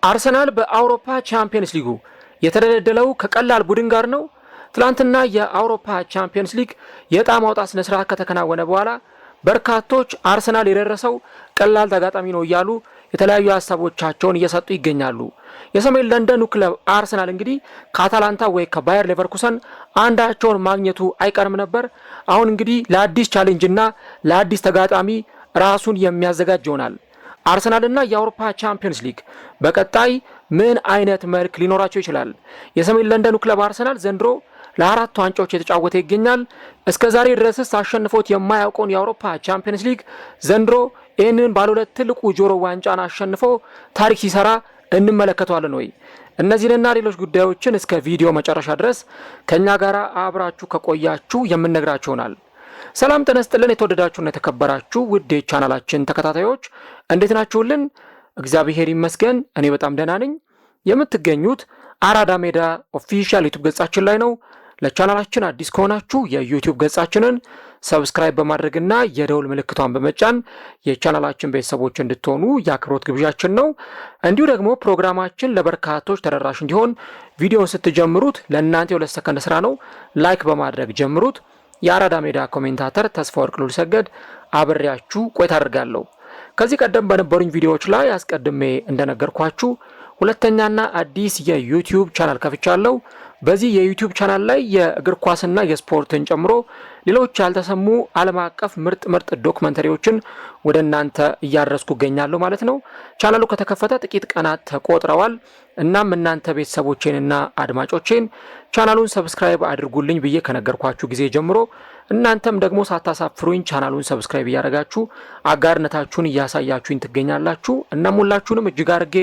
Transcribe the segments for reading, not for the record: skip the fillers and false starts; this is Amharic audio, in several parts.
አርሰናል በአውሮፓ ቻምፒየንስ ሊጉ የተደለደለው ከቀላል ቡድን ጋር ነው። ትላንትና የአውሮፓ ቻምፒየንስ ሊግ የዕጣ ማውጣት ስነ ስርዓት ከተከናወነ በኋላ በርካቶች አርሰናል የደረሰው ቀላል ተጋጣሚ ነው እያሉ የተለያዩ ሀሳቦቻቸውን እየሰጡ ይገኛሉ። የሰሜን ለንደኑ ክለብ አርሰናል እንግዲህ ከአታላንታ ወይ ከባየር ሌቨርኩሰን አንዳቸውን ማግኘቱ አይቀርም ነበር። አሁን እንግዲህ ለአዲስ ቻሌንጅና ለአዲስ ተጋጣሚ ራሱን የሚያዘጋጅ ይሆናል። አርሰናልና የአውሮፓ ቻምፒየንስ ሊግ በቀጣይ ምን አይነት መልክ ሊኖራቸው ይችላል? የሰሜን ለንደኑ ክለብ አርሰናል ዘንድሮ ለአራት ዋንጫዎች የተጫወተ ይገኛል። እስከ ዛሬ ድረስስ አሸንፎት የማያውቀውን የአውሮፓ ቻምፒየንስ ሊግ ዘንድሮ ይህንን ባለሁለት ትልቁ ጆሮ ዋንጫን አሸንፎ ታሪክ ሲሰራ እንመለከተዋለን ወይ? እነዚህንና ሌሎች ጉዳዮችን እስከ ቪዲዮ መጨረሻ ድረስ ከኛ ጋር አብራችሁ ከቆያችሁ የምንነግራችሁ ይሆናል። ሰላም ጤና ይስጥልን። የተወደዳችሁና የተከበራችሁ ውድ ቻናላችን ተከታታዮች እንዴት ናችሁልን? እግዚአብሔር ይመስገን እኔ በጣም ደህና ነኝ። የምትገኙት አራዳ ሜዳ ኦፊሻል ዩቲዩብ ገጻችን ላይ ነው። ለቻናላችን አዲስ ከሆናችሁ የዩቲዩብ ገጻችንን ሰብስክራይብ በማድረግና የደውል ምልክቷን በመጫን የቻናላችን ቤተሰቦች እንድትሆኑ የአክብሮት ግብዣችን ነው። እንዲሁ ደግሞ ፕሮግራማችን ለበርካቶች ተደራሽ እንዲሆን ቪዲዮን ስትጀምሩት ለእናንተ የ2 ሰከንድ ስራ ነው፣ ላይክ በማድረግ ጀምሩት። የአራዳ ሜዳ ኮሜንታተር ተስፋ ወርቅ ሉልሰገድ አብሬያችሁ ቆይታ አድርጋለሁ። ከዚህ ቀደም በነበሩኝ ቪዲዮዎች ላይ አስቀድሜ እንደነገርኳችሁ ሁለተኛና አዲስ የዩቲዩብ ቻናል ከፍቻለሁ። በዚህ የዩቲዩብ ቻናል ላይ የእግር ኳስና የስፖርትን ጨምሮ ሌሎች ያልተሰሙ ዓለም አቀፍ ምርጥ ዶክመንተሪዎችን ወደ እናንተ እያደረስኩ እገኛለሁ ማለት ነው። ቻናሉ ከተከፈተ ጥቂት ቀናት ተቆጥረዋል። እናም እናንተ ቤተሰቦቼንና አድማጮቼን ቻናሉን ሰብስክራይብ አድርጉልኝ ብዬ ከነገርኳችሁ ጊዜ ጀምሮ እናንተም ደግሞ ሳታሳፍሩኝ ቻናሉን ሰብስክራይብ እያደረጋችሁ አጋርነታችሁን እያሳያችሁኝ ትገኛላችሁ። እናም ሁላችሁንም እጅግ አድርጌ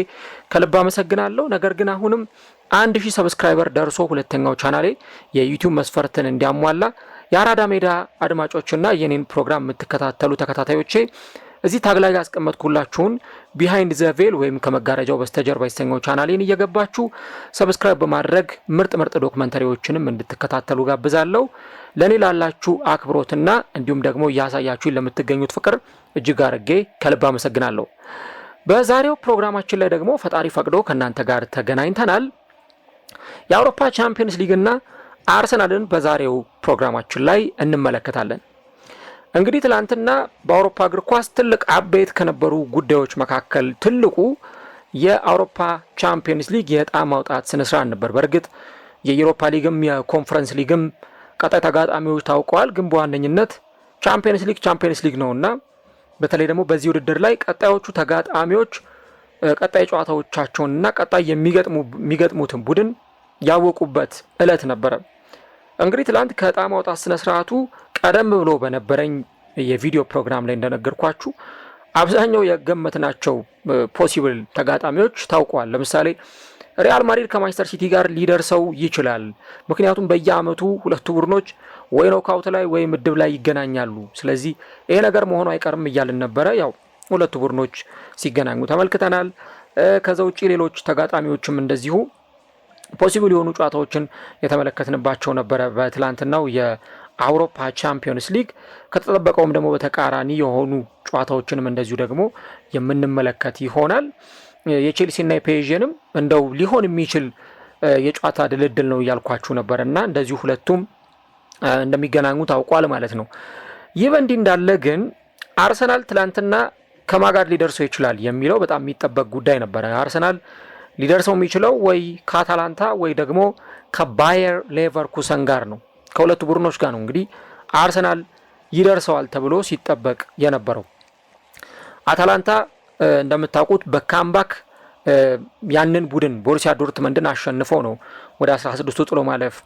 ከልብ አመሰግናለሁ። ነገር ግን አሁንም 1000 ሰብስክራይበር ደርሶ ሁለተኛው ቻናሌ የዩቲዩብ መስፈርትን እንዲያሟላ የአራዳ ሜዳ አድማጮችና የኔን ፕሮግራም የምትከታተሉ ተከታታዮቼ እዚህ ታግ ላይ ያስቀመጥኩላችሁን ቢሃይንድ ዘ ቬል ወይም ከመጋረጃው በስተጀርባ የተሰኘው ቻናሌን እየገባችሁ ሰብስክራይብ በማድረግ ምርጥ ዶክመንተሪዎችንም እንድትከታተሉ ጋብዛለሁ። ለኔ ላላችሁ አክብሮትና እንዲሁም ደግሞ እያሳያችሁኝ ለምትገኙት ፍቅር እጅግ አድርጌ ከልብ አመሰግናለሁ። በዛሬው ፕሮግራማችን ላይ ደግሞ ፈጣሪ ፈቅዶ ከእናንተ ጋር ተገናኝተናል። የአውሮፓ ቻምፒየንስ ሊግና አርሰናልን በዛሬው ፕሮግራማችን ላይ እንመለከታለን። እንግዲህ ትላንትና በአውሮፓ እግር ኳስ ትልቅ አበይት ከነበሩ ጉዳዮች መካከል ትልቁ የአውሮፓ ቻምፒየንስ ሊግ የዕጣ ማውጣት ስነ ስርዓት ነበር። በእርግጥ የዩሮፓ ሊግም የኮንፈረንስ ሊግም ቀጣይ ተጋጣሚዎች ታውቀዋል። ግን በዋነኝነት ቻምፒየንስ ሊግ ነውና በተለይ ደግሞ በዚህ ውድድር ላይ ቀጣዮቹ ተጋጣሚዎች ቀጣይ ጨዋታዎቻቸውንና ቀጣይ የሚገጥሙትን ቡድን ያወቁበት ዕለት ነበረ። እንግዲህ ትላንት ከዕጣ ማውጣት ስነ ስርዓቱ ቀደም ብሎ በነበረኝ የቪዲዮ ፕሮግራም ላይ እንደነገርኳችሁ አብዛኛው የገመትናቸው ፖሲብል ተጋጣሚዎች ታውቀዋል። ለምሳሌ ሪያል ማድሪድ ከማንቸስተር ሲቲ ጋር ሊደርሰው ይችላል። ምክንያቱም በየአመቱ ሁለቱ ቡድኖች ወይ ኖካውት ላይ ወይ ምድብ ላይ ይገናኛሉ። ስለዚህ ይሄ ነገር መሆኑ አይቀርም እያልን ነበረ። ያው ሁለቱ ቡድኖች ሲገናኙ ተመልክተናል። ከዛ ውጪ ሌሎች ተጋጣሚዎችም እንደዚሁ ፖሲብል የሆኑ ጨዋታዎችን የተመለከትንባቸው ነበረ በትላንትናው የአውሮፓ ቻምፒየንስ ሊግ። ከተጠበቀውም ደግሞ በተቃራኒ የሆኑ ጨዋታዎችንም እንደዚሁ ደግሞ የምንመለከት ይሆናል። የቼልሲና የፔዥንም እንደው ሊሆን የሚችል የጨዋታ ድልድል ነው እያልኳችሁ ነበርና እንደዚሁ ሁለቱም እንደሚገናኙ ታውቋል ማለት ነው። ይህ በእንዲህ እንዳለ ግን አርሰናል ትላንትና ከማጋድ ሊደርሰው ይችላል የሚለው በጣም የሚጠበቅ ጉዳይ ነበረ። አርሰናል ሊደርሰው የሚችለው ወይ ከአታላንታ ወይ ደግሞ ከባየር ሌቨርኩሰን ጋር ነው። ከሁለቱ ቡድኖች ጋር ነው እንግዲህ አርሰናል ይደርሰዋል ተብሎ ሲጠበቅ የነበረው። አታላንታ እንደምታውቁት በካምባክ ያንን ቡድን ቦሩሲያ ዶርትመንድን አሸንፎ ነው ወደ 16ቱ ጥሎ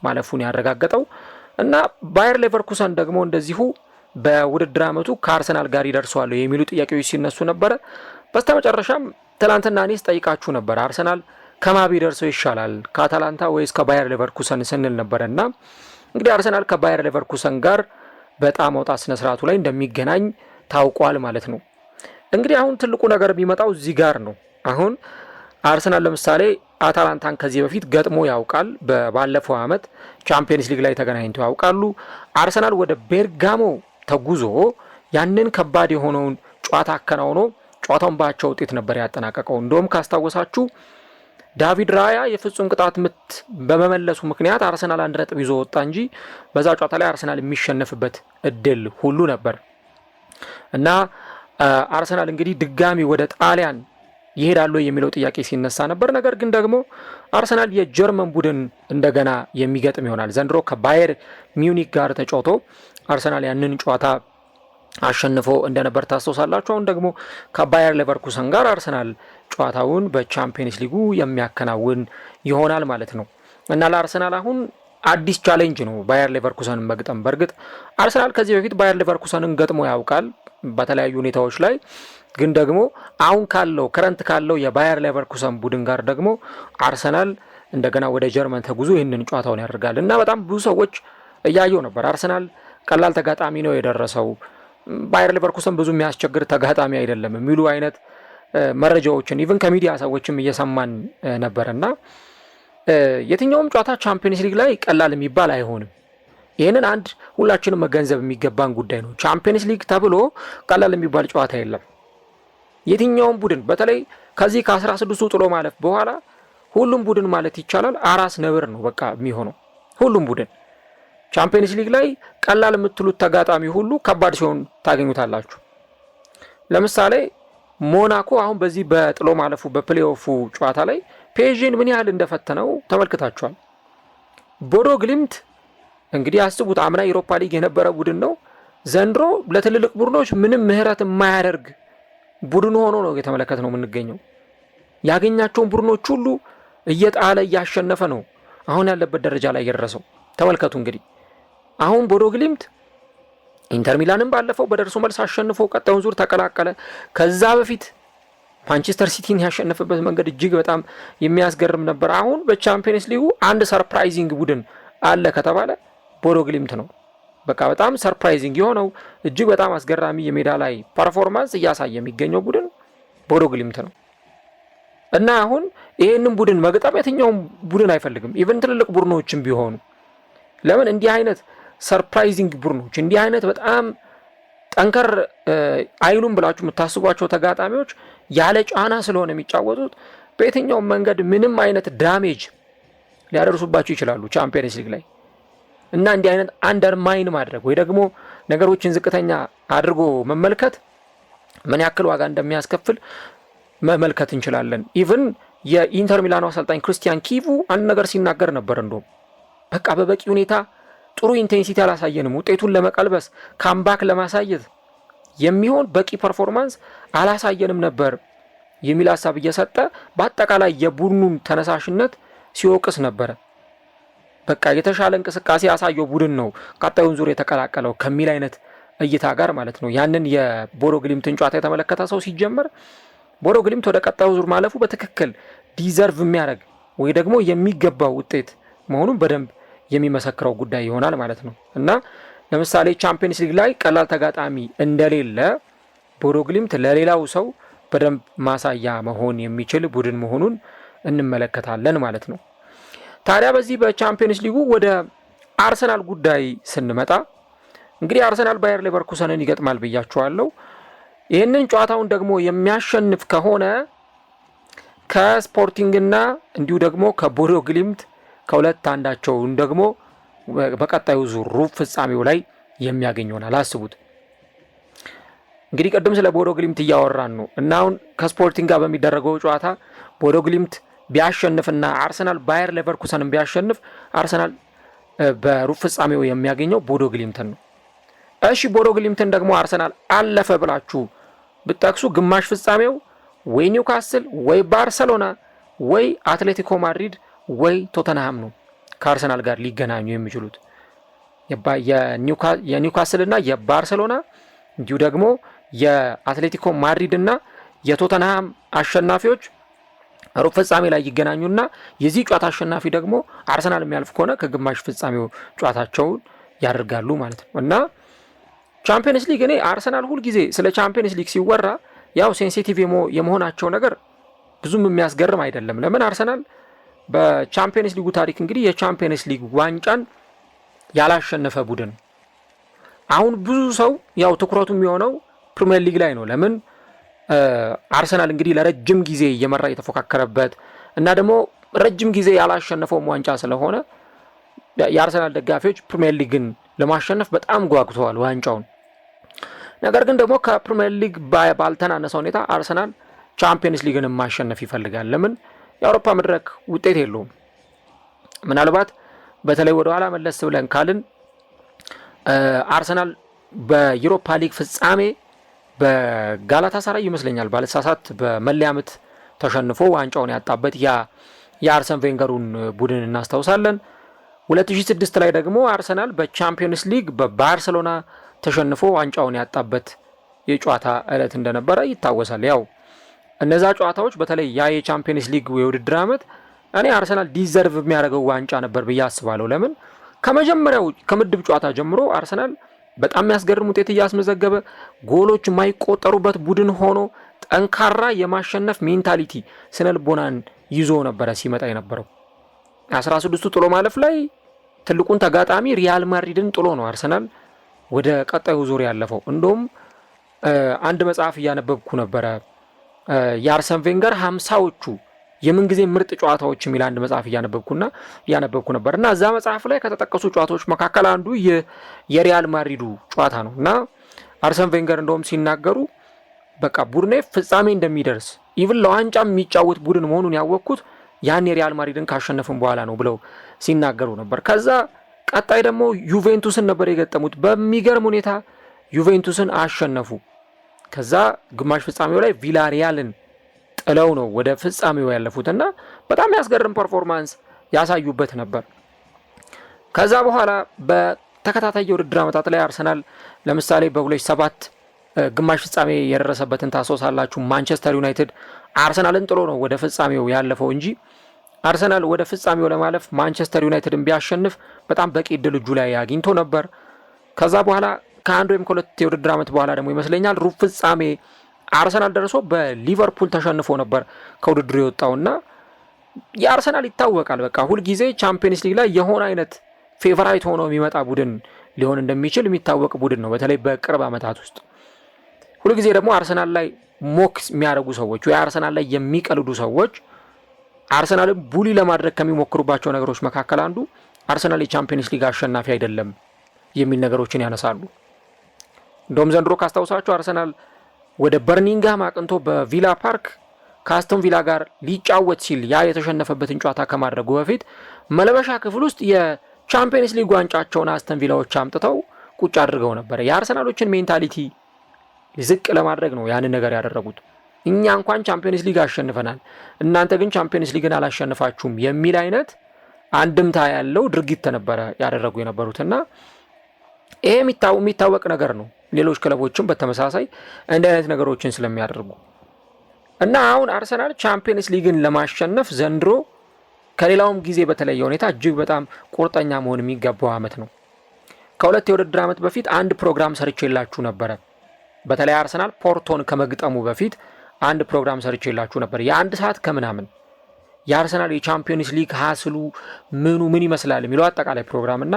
ማለፉን ያረጋገጠው እና ባየር ሌቨርኩሰን ደግሞ እንደዚሁ በውድድር ዓመቱ ከአርሰናል ጋር ይደርሰዋል የሚሉ ጥያቄዎች ሲነሱ ነበረ። በስተመጨረሻም ትላንትና እኔስ ጠይቃችሁ ነበር አርሰናል ከማቢ ደርሰው ይሻላል ከአታላንታ ወይስ ከባየር ሌቨርኩሰን ስንል ነበርና እንግዲህ አርሰናል ከባየር ሌቨርኩሰን ጋር በጣም ማውጣት ስነ ስርዓቱ ላይ እንደሚገናኝ ታውቋል ማለት ነው። እንግዲህ አሁን ትልቁ ነገር የሚመጣው እዚህ ጋር ነው። አሁን አርሰናል ለምሳሌ አታላንታን ከዚህ በፊት ገጥሞ ያውቃል። ባለፈው አመት ቻምፒየንስ ሊግ ላይ ተገናኝተው ያውቃሉ። አርሰናል ወደ ቤርጋሞ ተጉዞ ያንን ከባድ የሆነውን ጨዋታ አከናውኖ ጨዋታውን ባቻ ውጤት ነበር ያጠናቀቀው። እንደውም ካስታወሳችሁ ዳቪድ ራያ የፍጹም ቅጣት ምት በመመለሱ ምክንያት አርሰናል 1 ነጥብ ይዞ ወጣ እንጂ በዛ ጨዋታ ላይ አርሰናል የሚሸነፍበት እድል ሁሉ ነበር እና አርሰናል እንግዲህ ድጋሚ ወደ ጣሊያን ይሄዳሉ የሚለው ጥያቄ ሲነሳ ነበር። ነገር ግን ደግሞ አርሰናል የጀርመን ቡድን እንደገና የሚገጥም ይሆናል። ዘንድሮ ከባየር ሚዩኒክ ጋር ተጫውቶ አርሰናል ያንን ጨዋታ አሸንፎ እንደነበር ታስታውሳላችሁ። አሁን ደግሞ ከባየር ሌቨርኩሰን ጋር አርሰናል ጨዋታውን በቻምፒየንስ ሊጉ የሚያከናውን ይሆናል ማለት ነው እና ለአርሰናል አሁን አዲስ ቻሌንጅ ነው ባየር ሌቨርኩሰንን መግጠም። በእርግጥ አርሰናል ከዚህ በፊት ባየር ሌቨርኩሰንን ገጥሞ ያውቃል በተለያዩ ሁኔታዎች ላይ፣ ግን ደግሞ አሁን ከረንት ካለው የባየር ሌቨርኩሰን ቡድን ጋር ደግሞ አርሰናል እንደገና ወደ ጀርመን ተጉዞ ይህንን ጨዋታውን ያደርጋል እና በጣም ብዙ ሰዎች እያየው ነበር። አርሰናል ቀላል ተጋጣሚ ነው የደረሰው፣ ባየር ሌቨርኩሰን ብዙ የሚያስቸግር ተጋጣሚ አይደለም የሚሉ አይነት መረጃዎችን ኢቭን ከሚዲያ ሰዎችም እየሰማን ነበርና የትኛውም ጨዋታ ቻምፒየንስ ሊግ ላይ ቀላል የሚባል አይሆንም። ይህንን አንድ ሁላችንም መገንዘብ የሚገባን ጉዳይ ነው። ቻምፒየንስ ሊግ ተብሎ ቀላል የሚባል ጨዋታ የለም። የትኛውም ቡድን በተለይ ከዚህ ከ16ቱ ጥሎ ማለፍ በኋላ ሁሉም ቡድን ማለት ይቻላል አራስ ነብር ነው በቃ የሚሆነው። ሁሉም ቡድን ቻምፒየንስ ሊግ ላይ ቀላል የምትሉት ተጋጣሚ ሁሉ ከባድ ሲሆን ታገኙታላችሁ። ለምሳሌ ሞናኮ አሁን በዚህ በጥሎ ማለፉ በፕሌኦፉ ጨዋታ ላይ ፔዥን ምን ያህል እንደፈተነው ተመልክታችኋል። ቦዶ ግሊምት እንግዲህ አስቡት፣ አምና ዩሮፓ ሊግ የነበረ ቡድን ነው። ዘንድሮ ለትልልቅ ቡድኖች ምንም ምህረት የማያደርግ ቡድን ሆኖ ነው የተመለከት ነው የምንገኘው። ያገኛቸውን ቡድኖች ሁሉ እየጣለ እያሸነፈ ነው አሁን ያለበት ደረጃ ላይ የደረሰው። ተመልከቱ እንግዲህ አሁን ቦዶ ግሊምት ኢንተር ሚላንን ባለፈው በደርሶ መልስ አሸንፎ ቀጣዩን ዙር ተቀላቀለ። ከዛ በፊት ማንቸስተር ሲቲን ያሸነፈበት መንገድ እጅግ በጣም የሚያስገርም ነበር። አሁን በቻምፒየንስ ሊጉ አንድ ሰርፕራይዚንግ ቡድን አለ ከተባለ ቦዶ ግሊምት ነው። በቃ በጣም ሰርፕራይዚንግ የሆነው እጅግ በጣም አስገራሚ የሜዳ ላይ ፐርፎርማንስ እያሳየ የሚገኘው ቡድን ቦዶ ግሊምት ነው እና አሁን ይህንን ቡድን መግጠም የትኛውም ቡድን አይፈልግም፣ ኢቨን ትልልቅ ቡድኖችም ቢሆኑ። ለምን እንዲህ አይነት ሰርፕራይዚንግ ቡድኖች እንዲህ አይነት በጣም ጠንከር አይሉም ብላችሁ የምታስቧቸው ተጋጣሚዎች ያለ ጫና ስለሆነ የሚጫወቱት በየትኛውም መንገድ ምንም አይነት ዳሜጅ ሊያደርሱባቸው ይችላሉ ቻምፒየንስ ሊግ ላይ እና እንዲህ አይነት አንደርማይን ማድረግ ወይ ደግሞ ነገሮችን ዝቅተኛ አድርጎ መመልከት ምን ያክል ዋጋ እንደሚያስከፍል መመልከት እንችላለን። ኢቭን የኢንተር ሚላኑ አሰልጣኝ ክሪስቲያን ኪቩ አንድ ነገር ሲናገር ነበር። እንደውም በቃ በበቂ ሁኔታ ጥሩ ኢንቴንሲቲ አላሳየንም፣ ውጤቱን ለመቀልበስ ካምባክ ለማሳየት የሚሆን በቂ ፐርፎርማንስ አላሳየንም ነበር የሚል ሀሳብ እየሰጠ በአጠቃላይ የቡድኑን ተነሳሽነት ሲወቅስ ነበረ። በቃ የተሻለ እንቅስቃሴ ያሳየው ቡድን ነው ቀጣዩን ዙር የተቀላቀለው ከሚል አይነት እይታ ጋር ማለት ነው። ያንን የቦዶ ግሊምትን ጨዋታ የተመለከተ ሰው ሲጀመር ቦዶ ግሊምት ወደ ቀጣዩ ዙር ማለፉ በትክክል ዲዘርቭ የሚያደርግ ወይ ደግሞ የሚገባው ውጤት መሆኑን በደንብ የሚመሰክረው ጉዳይ ይሆናል ማለት ነው እና ለምሳሌ ቻምፒየንስ ሊግ ላይ ቀላል ተጋጣሚ እንደሌለ ቦዶ ግሊምት ለሌላው ሰው በደንብ ማሳያ መሆን የሚችል ቡድን መሆኑን እንመለከታለን ማለት ነው። ታዲያ በዚህ በቻምፒየንስ ሊጉ ወደ አርሰናል ጉዳይ ስንመጣ እንግዲህ አርሰናል ባየር ሌቨርኩሰንን ይገጥማል ብያችኋለሁ። ይህንን ጨዋታውን ደግሞ የሚያሸንፍ ከሆነ ከስፖርቲንግና እንዲሁ ደግሞ ከቦዶ ግሊምት ከሁለት አንዳቸውን ደግሞ በቀጣዩ ዙር ሩብ ፍጻሜው ላይ የሚያገኝ ይሆናል። አስቡት እንግዲህ ቅድም ስለ ቦዶ ግሊምት እያወራን ነው እና አሁን ከስፖርቲንግ ጋር በሚደረገው ጨዋታ ቦዶ ግሊምት ቢያሸንፍና አርሰናል ባየር ሌቨርኩሰንን ቢያሸንፍ አርሰናል በሩብ ፍጻሜው የሚያገኘው ቦዶ ግሊምትን ነው። እሺ ቦዶ ግሊምትን ደግሞ አርሰናል አለፈ ብላችሁ ብትጠቅሱ ግማሽ ፍጻሜው ወይ ኒውካስል ወይ ባርሰሎና ወይ አትሌቲኮ ማድሪድ ወይ ቶተንሃም ነው ከአርሰናል ጋር ሊገናኙ የሚችሉት። የኒውካስልና የባርሰሎና እንዲሁ ደግሞ የአትሌቲኮ ማድሪድና የቶተንሃም አሸናፊዎች ሩብ ፍጻሜ ላይ ይገናኙና የዚህ ጨዋታ አሸናፊ ደግሞ አርሰናል የሚያልፍ ከሆነ ከግማሽ ፍጻሜው ጨዋታቸውን ያደርጋሉ ማለት ነው እና ቻምፒየንስ ሊግ እኔ አርሰናል ሁልጊዜ ስለ ቻምፒየንስ ሊግ ሲወራ ያው ሴንሲቲቭ የመሆናቸው ነገር ብዙም የሚያስገርም አይደለም። ለምን አርሰናል በቻምፒየንስ ሊጉ ታሪክ እንግዲህ የቻምፒየንስ ሊግ ዋንጫን ያላሸነፈ ቡድን። አሁን ብዙ ሰው ያው ትኩረቱ የሚሆነው ፕሪሚየር ሊግ ላይ ነው። ለምን አርሰናል እንግዲህ ለረጅም ጊዜ እየመራ የተፎካከረበት እና ደግሞ ረጅም ጊዜ ያላሸነፈው ዋንጫ ስለሆነ የአርሰናል ደጋፊዎች ፕሪሚየር ሊግን ለማሸነፍ በጣም ጓጉተዋል ዋንጫውን። ነገር ግን ደግሞ ከፕሪሚየር ሊግ ባልተናነሰ ሁኔታ አርሰናል ቻምፒየንስ ሊግን ማሸነፍ ይፈልጋል። ለምን? የአውሮፓ መድረክ ውጤት የለውም። ምናልባት በተለይ ወደ ኋላ መለስ ብለን ካልን አርሰናል በዩሮፓ ሊግ ፍጻሜ በጋላታሳራይ ይመስለኛል ባለሳሳት በመለያ ምት ተሸንፎ ዋንጫውን ያጣበት የአርሰን ቬንገሩን ቡድን እናስታውሳለን። 2006 ላይ ደግሞ አርሰናል በቻምፒየንስ ሊግ በባርሴሎና ተሸንፎ ዋንጫውን ያጣበት የጨዋታ ዕለት እንደነበረ ይታወሳል። ያው እነዛ ጨዋታዎች በተለይ የቻምፒየንስ ሊግ የውድድር ዓመት እኔ አርሰናል ዲዘርቭ የሚያደርገው ዋንጫ ነበር ብዬ አስባለሁ። ለምን? ከመጀመሪያው ከምድብ ጨዋታ ጀምሮ አርሰናል በጣም የሚያስገርም ውጤት እያስመዘገበ ጎሎች የማይቆጠሩበት ቡድን ሆኖ ጠንካራ የማሸነፍ ሜንታሊቲ ስነልቦናን ይዞ ነበረ ሲመጣ የነበረው። 16ቱ ጥሎ ማለፍ ላይ ትልቁን ተጋጣሚ ሪያል ማድሪድን ጥሎ ነው አርሰናል ወደ ቀጣዩ ዙር ያለፈው። እንደውም አንድ መጽሐፍ እያነበብኩ ነበረ የአርሰን ቬንገር 50ዎቹ የምንጊዜ ምርጥ ጨዋታዎች የሚል አንድ መጽሐፍ እያነበብኩ ነበር እና እዛ መጽሐፍ ላይ ከተጠቀሱ ጨዋታዎች መካከል አንዱ የሪያል ማድሪዱ ጨዋታ ነው እና አርሰን ቬንገር እንደውም ሲናገሩ በቃ ቡድኔ ፍጻሜ እንደሚደርስ ኢቭን ለዋንጫ የሚጫወት ቡድን መሆኑን ያወቅኩት ያን የሪያል ማድሪድን ካሸነፍን በኋላ ነው ብለው ሲናገሩ ነበር። ከዛ ቀጣይ ደግሞ ዩቬንቱስን ነበር የገጠሙት። በሚገርም ሁኔታ ዩቬንቱስን አሸነፉ። ከዛ ግማሽ ፍጻሜው ላይ ቪላሪያልን ጥለው ነው ወደ ፍጻሜው ያለፉትና በጣም ያስገርም ፐርፎርማንስ ያሳዩበት ነበር። ከዛ በኋላ በተከታታይ የውድድር ዓመታት ላይ አርሰናል ለምሳሌ በ2007 ግማሽ ፍጻሜ የደረሰበትን ታስታውሳላችሁ። ማንቸስተር ዩናይትድ አርሰናልን ጥሎ ነው ወደ ፍጻሜው ያለፈው እንጂ አርሰናል ወደ ፍጻሜው ለማለፍ ማንቸስተር ዩናይትድን ቢያሸንፍ በጣም በቂ እድል እጁ ላይ አግኝቶ ነበር። ከዛ በኋላ ከአንድ ወይም ከሁለት የውድድር ዓመት በኋላ ደግሞ ይመስለኛል ሩብ ፍጻሜ አርሰናል ደርሶ በሊቨርፑል ተሸንፎ ነበር ከውድድሩ የወጣውና የአርሰናል ይታወቃል በቃ ሁልጊዜ ቻምፒየንስ ሊግ ላይ የሆነ አይነት ፌቨራይት ሆኖ የሚመጣ ቡድን ሊሆን እንደሚችል የሚታወቅ ቡድን ነው። በተለይ በቅርብ ዓመታት ውስጥ ሁልጊዜ ደግሞ አርሰናል ላይ ሞክስ የሚያደርጉ ሰዎች ወይ አርሰናል ላይ የሚቀልዱ ሰዎች አርሰናልን ቡሊ ለማድረግ ከሚሞክሩባቸው ነገሮች መካከል አንዱ አርሰናል የቻምፒየንስ ሊግ አሸናፊ አይደለም የሚል ነገሮችን ያነሳሉ። እንደውም ዘንድሮ ካስታውሳችሁ አርሰናል ወደ በርሚንግሃም አቅንቶ በቪላ ፓርክ ከአስተን ቪላ ጋር ሊጫወት ሲል ያ የተሸነፈበትን ጨዋታ ከማድረጉ በፊት መለበሻ ክፍል ውስጥ የቻምፒየንስ ሊግ ዋንጫቸውን አስተን ቪላዎች አምጥተው ቁጭ አድርገው ነበር። የአርሰናሎችን ሜንታሊቲ ዝቅ ለማድረግ ነው ያንን ነገር ያደረጉት። እኛ እንኳን ቻምፒየንስ ሊግ አሸንፈናል፣ እናንተ ግን ቻምፒየንስ ሊግን አላሸንፋችሁም የሚል አይነት አንድምታ ያለው ድርጊት ነበረ ያደረጉ የነበሩትና ይሄ የሚታወቅ ነገር ነው። ሌሎች ክለቦችም በተመሳሳይ እንዲህ አይነት ነገሮችን ስለሚያደርጉ እና አሁን አርሰናል ቻምፒየንስ ሊግን ለማሸነፍ ዘንድሮ ከሌላውም ጊዜ በተለየ ሁኔታ እጅግ በጣም ቁርጠኛ መሆን የሚገባው ዓመት ነው። ከሁለት የውድድር ዓመት በፊት አንድ ፕሮግራም ሰርቼላችሁ ነበረ። በተለይ አርሰናል ፖርቶን ከመግጠሙ በፊት አንድ ፕሮግራም ሰርቼላችሁ ነበር የአንድ ሰዓት ከምናምን የአርሰናል የቻምፒየንስ ሊግ ሀስሉ ምን ይመስላል የሚለው አጠቃላይ ፕሮግራም እና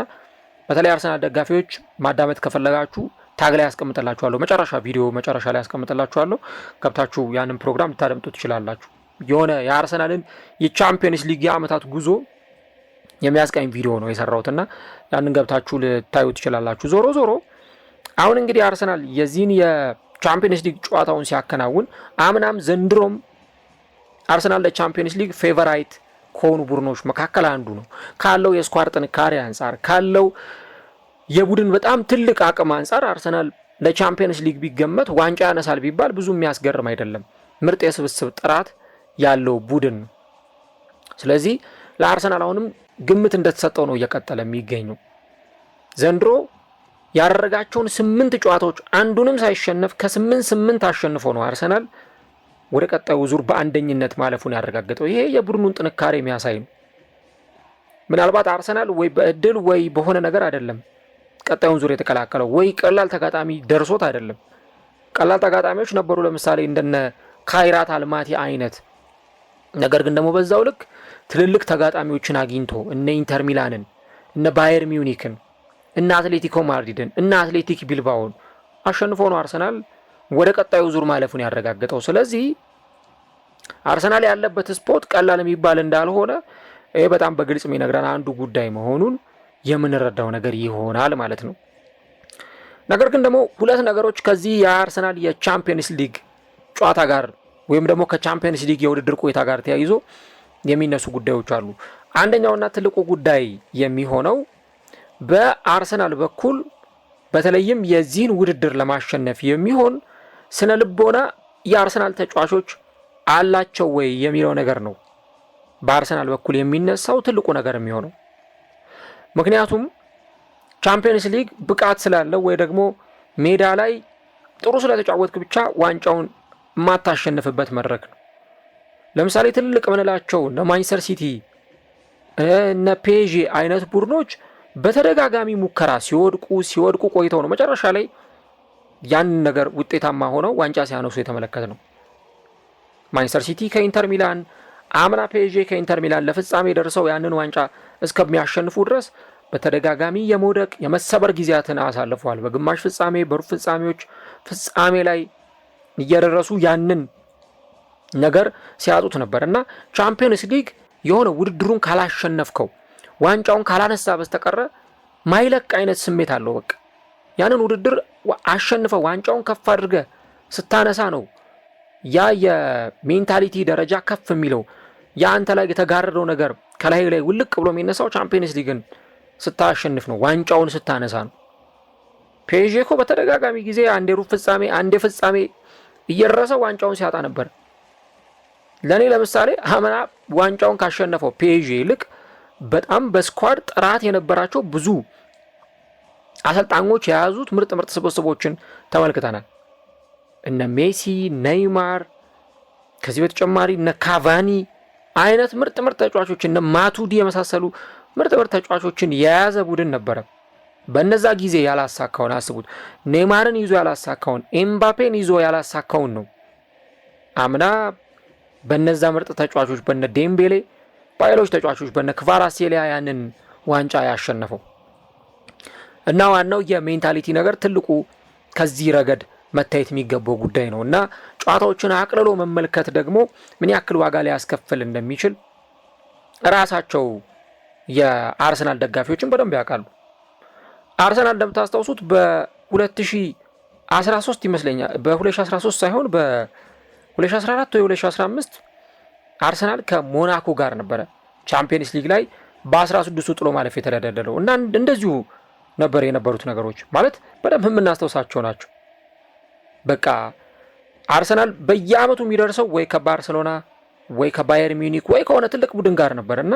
በተለይ አርሰናል ደጋፊዎች ማዳመጥ ከፈለጋችሁ ታግ ላይ ያስቀምጥላችኋለሁ፣ መጨረሻ ቪዲዮ መጨረሻ ላይ ያስቀምጥላችኋለሁ። ገብታችሁ ያንን ፕሮግራም ልታደምጡ ትችላላችሁ። የሆነ የአርሰናልን የቻምፒየንስ ሊግ የዓመታት ጉዞ የሚያስቃኝ ቪዲዮ ነው የሰራሁትና ያንን ገብታችሁ ልታዩ ትችላላችሁ። ዞሮ ዞሮ አሁን እንግዲህ አርሰናል የዚህን የቻምፒየንስ ሊግ ጨዋታውን ሲያከናውን አምናም ዘንድሮም አርሰናል ለቻምፒየንስ ሊግ ፌቨራይት ከሆኑ ቡድኖች መካከል አንዱ ነው። ካለው የስኳር ጥንካሬ አንጻር ካለው የቡድን በጣም ትልቅ አቅም አንጻር አርሰናል ለቻምፒየንስ ሊግ ቢገመት ዋንጫ ያነሳል ቢባል ብዙ የሚያስገርም አይደለም። ምርጥ የስብስብ ጥራት ያለው ቡድን ነው። ስለዚህ ለአርሰናል አሁንም ግምት እንደተሰጠው ነው እየቀጠለ የሚገኘው። ዘንድሮ ያደረጋቸውን 8 ጨዋታዎች አንዱንም ሳይሸነፍ ከ8 አሸንፎ ነው አርሰናል ወደ ቀጣዩ ዙር በአንደኝነት ማለፉን ያረጋገጠው። ይሄ የቡድኑን ጥንካሬ የሚያሳይ ነው። ምናልባት አርሰናል ወይ በእድል ወይ በሆነ ነገር አይደለም ቀጣዩን ዙር የተቀላቀለው፣ ወይ ቀላል ተጋጣሚ ደርሶት አይደለም። ቀላል ተጋጣሚዎች ነበሩ፣ ለምሳሌ እንደነ ካይራት አልማቲ አይነት። ነገር ግን ደግሞ በዛው ልክ ትልልቅ ተጋጣሚዎችን አግኝቶ እነ ኢንተር ሚላንን፣ እነ ባየር ሚዩኒክን፣ እነ አትሌቲኮ ማድሪድን፣ እነ አትሌቲክ ቢልባውን አሸንፎ ነው አርሰናል ወደ ቀጣዩ ዙር ማለፉን ያረጋገጠው። ስለዚህ አርሰናል ያለበት ስፖርት ቀላል የሚባል እንዳልሆነ ይሄ በጣም በግልጽ የሚነግረን አንዱ ጉዳይ መሆኑን የምንረዳው ነገር ይሆናል ማለት ነው። ነገር ግን ደግሞ ሁለት ነገሮች ከዚህ የአርሰናል የቻምፒየንስ ሊግ ጨዋታ ጋር ወይም ደግሞ ከቻምፒየንስ ሊግ የውድድር ቆይታ ጋር ተያይዞ የሚነሱ ጉዳዮች አሉ። አንደኛውና ትልቁ ጉዳይ የሚሆነው በአርሰናል በኩል በተለይም የዚህን ውድድር ለማሸነፍ የሚሆን ስነ ልቦና የአርሰናል ተጫዋቾች አላቸው ወይ የሚለው ነገር ነው በአርሰናል በኩል የሚነሳው ትልቁ ነገር የሚሆነው። ምክንያቱም ቻምፒየንስ ሊግ ብቃት ስላለው ወይ ደግሞ ሜዳ ላይ ጥሩ ስለተጫወትክ ብቻ ዋንጫውን የማታሸንፍበት መድረክ ነው። ለምሳሌ ትልልቅ ምንላቸው እነ ማንቸስተር ሲቲ እነ ፔዤ አይነት ቡድኖች በተደጋጋሚ ሙከራ ሲወድቁ ቆይተው ነው መጨረሻ ላይ ያን ነገር ውጤታማ ሆነው ዋንጫ ሲያነሱ የተመለከት ነው። ማንቸስተር ሲቲ ከኢንተር ሚላን፣ አምና ፔዤ ከኢንተር ሚላን ለፍጻሜ ደርሰው ያንን ዋንጫ እስከሚያሸንፉ ድረስ በተደጋጋሚ የመውደቅ የመሰበር ጊዜያትን አሳልፈዋል። በግማሽ ፍጻሜ፣ በሩብ ፍጻሜዎች፣ ፍጻሜ ላይ እየደረሱ ያንን ነገር ሲያጡት ነበር እና ቻምፒየንስ ሊግ የሆነ ውድድሩን ካላሸነፍከው ዋንጫውን ካላነሳ በስተቀረ ማይለቅ አይነት ስሜት አለው። በቃ ያንን ውድድር አሸንፈ ዋንጫውን ከፍ አድርገ ስታነሳ ነው ያ የሜንታሊቲ ደረጃ ከፍ የሚለው። ያ አንተ ላይ የተጋረደው ነገር ከላይ ላይ ውልቅ ብሎ የሚነሳው ቻምፒየንስ ሊግን ስታሸንፍ ነው፣ ዋንጫውን ስታነሳ ነው። ፔዤ እኮ በተደጋጋሚ ጊዜ አንዴ ሩብ ፍጻሜ አንዴ ፍጻሜ እየደረሰ ዋንጫውን ሲያጣ ነበር። ለእኔ ለምሳሌ አምና ዋንጫውን ካሸነፈው ፔዤ ይልቅ በጣም በስኳድ ጥራት የነበራቸው ብዙ አሰልጣኞች የያዙት ምርጥ ስብስቦችን ተመልክተናል። እነ ሜሲ፣ ኔይማር፣ ከዚህ በተጨማሪ እነ ካቫኒ አይነት ምርጥ ተጫዋቾች እነ ማቱዲ የመሳሰሉ ምርጥ ተጫዋቾችን የያዘ ቡድን ነበረ። በነዛ ጊዜ ያላሳካውን አስቡት። ኔይማርን ይዞ ያላሳካውን፣ ኤምባፔን ይዞ ያላሳካውን ነው አምና በነዛ ምርጥ ተጫዋቾች በነ ዴምቤሌ ባይሎች ተጫዋቾች በነ ክቫራትስኬሊያ ያንን ዋንጫ ያሸነፈው እና ዋናው የሜንታሊቲ ነገር ትልቁ ከዚህ ረገድ መታየት የሚገባው ጉዳይ ነው እና ጨዋታዎችን አቅልሎ መመልከት ደግሞ ምን ያክል ዋጋ ሊያስከፍል እንደሚችል ራሳቸው የአርሰናል ደጋፊዎችን በደንብ ያውቃሉ። አርሰናል እንደምታስታውሱት በ2013 ይመስለኛል በ2013 ሳይሆን በ2014 ወይ 2015 አርሰናል ከሞናኮ ጋር ነበረ ቻምፒየንስ ሊግ ላይ በ16ቱ ጥሎ ማለፍ የተደለደለው እና እንደዚሁ ነበር የነበሩት ነገሮች ማለት በደንብ የምናስታውሳቸው ናቸው። በቃ አርሰናል በየአመቱ የሚደርሰው ወይ ከባርሴሎና ወይ ከባየር ሚዩኒክ ወይ ከሆነ ትልቅ ቡድን ጋር ነበር እና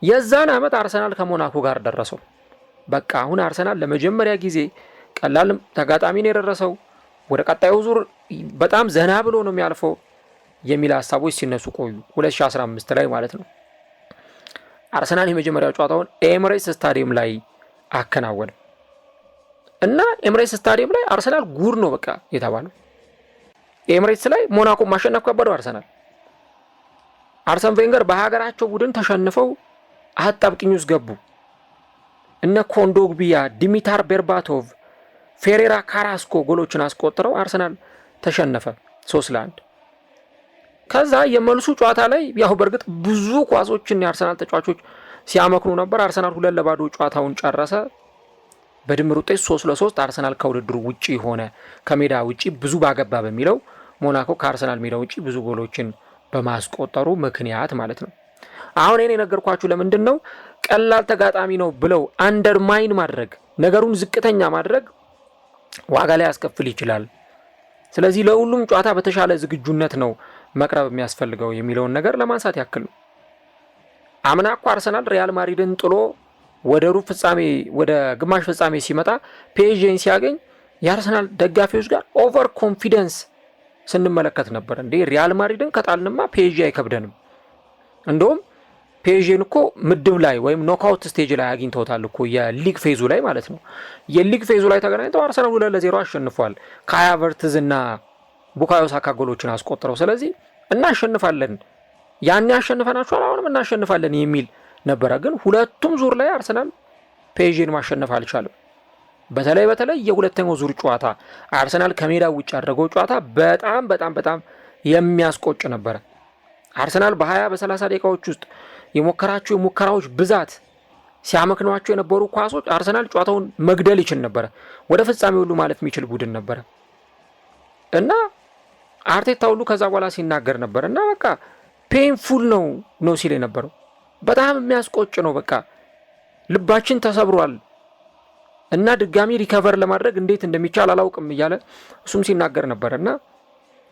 የዛን አመት አርሰናል ከሞናኮ ጋር ደረሰው። በቃ አሁን አርሰናል ለመጀመሪያ ጊዜ ቀላል ተጋጣሚን የደረሰው ወደ ቀጣዩ ዙር በጣም ዘና ብሎ ነው የሚያልፈው የሚል ሀሳቦች ሲነሱ ቆዩ 2015 ላይ ማለት ነው። አርሰናል የመጀመሪያው ጨዋታውን ኤምሬትስ ስታዲየም ላይ አከናወነ እና ኤምሬትስ ስታዲየም ላይ አርሰናል ጉር ነው በቃ የተባለው። ኤምሬትስ ላይ ሞናኮ ማሸነፍ ከበደው አርሰን ቬንገር በሀገራቸው ቡድን ተሸንፈው አጣብቂኝ ውስጥ ገቡ። እነ ኮንዶግቢያ፣ ዲሚታር ቤርባቶቭ፣ ፌሬራ ካራስኮ ጎሎችን አስቆጥረው አርሰናል ተሸነፈ 3-1። ከዛ የመልሱ ጨዋታ ላይ ያው በርግጥ ብዙ ኳሶችን የአርሰናል ተጫዋቾች ሲያመክኑ ነበር። አርሰናል 2-0 ጨዋታውን ጨረሰ። በድምር ውጤት 3-3 አርሰናል ከውድድሩ ውጪ ሆነ። ከሜዳ ውጪ ብዙ ባገባ በሚለው ሞናኮ ከአርሰናል ሜዳ ውጪ ብዙ ጎሎችን በማስቆጠሩ ምክንያት ማለት ነው። አሁን እኔ ነገርኳችሁ ለምንድን ነው ቀላል ተጋጣሚ ነው ብለው አንደርማይን ማድረግ ነገሩን ዝቅተኛ ማድረግ ዋጋ ላይ ያስከፍል ይችላል። ስለዚህ ለሁሉም ጨዋታ በተሻለ ዝግጁነት ነው መቅረብ የሚያስፈልገው የሚለውን ነገር ለማንሳት ያክል ነው። አምና እኮ አርሰናል ሪያል ማድሪድን ጥሎ ወደ ሩብ ፍጻሜ ወደ ግማሽ ፍጻሜ ሲመጣ ፔዤን ሲያገኝ የአርሰናል ደጋፊዎች ጋር ኦቨር ኮንፊደንስ ስንመለከት ነበር። እንዴ ሪያል ማድሪድን ከጣልንማ ፔዤ አይከብደንም። እንደውም ፔዤን እኮ ምድብ ላይ ወይም ኖክአውት ስቴጅ ላይ አግኝተውታል እኮ የሊግ ፌዙ ላይ ማለት ነው። የሊግ ፌዙ ላይ ተገናኝተው አርሰናል 2-0 አሸንፏል። ካይ ሃቨርትዝ እና ቡካዮ ሳካ ጎሎችን አስቆጥረው። ስለዚህ እናሸንፋለን፣ ያኔ አሸንፈናችኋል፣ አሁንም እናሸንፋለን የሚል ነበረ። ግን ሁለቱም ዙር ላይ አርሰናል ፔዤን ማሸነፍ አልቻለም። በተለይ የሁለተኛው ዙር ጨዋታ አርሰናል ከሜዳ ውጭ ያደረገው ጨዋታ በጣም የሚያስቆጭ ነበረ። አርሰናል በ20 በ30 ደቂቃዎች ውስጥ የሞከራቸው የሙከራዎች ብዛት ሲያመክኗቸው የነበሩ ኳሶች አርሰናል ጨዋታውን መግደል ይችል ነበረ። ወደ ፍጻሜ ሁሉ ማለፍ የሚችል ቡድን ነበረ እና አርቴታ ሁሉ ከዛ በኋላ ሲናገር ነበር እና በቃ ፔንፉል ነው ሲል የነበረው በጣም የሚያስቆጭ ነው። በቃ ልባችን ተሰብሯል እና ድጋሚ ሪከቨር ለማድረግ እንዴት እንደሚቻል አላውቅም እያለ እሱም ሲናገር ነበር እና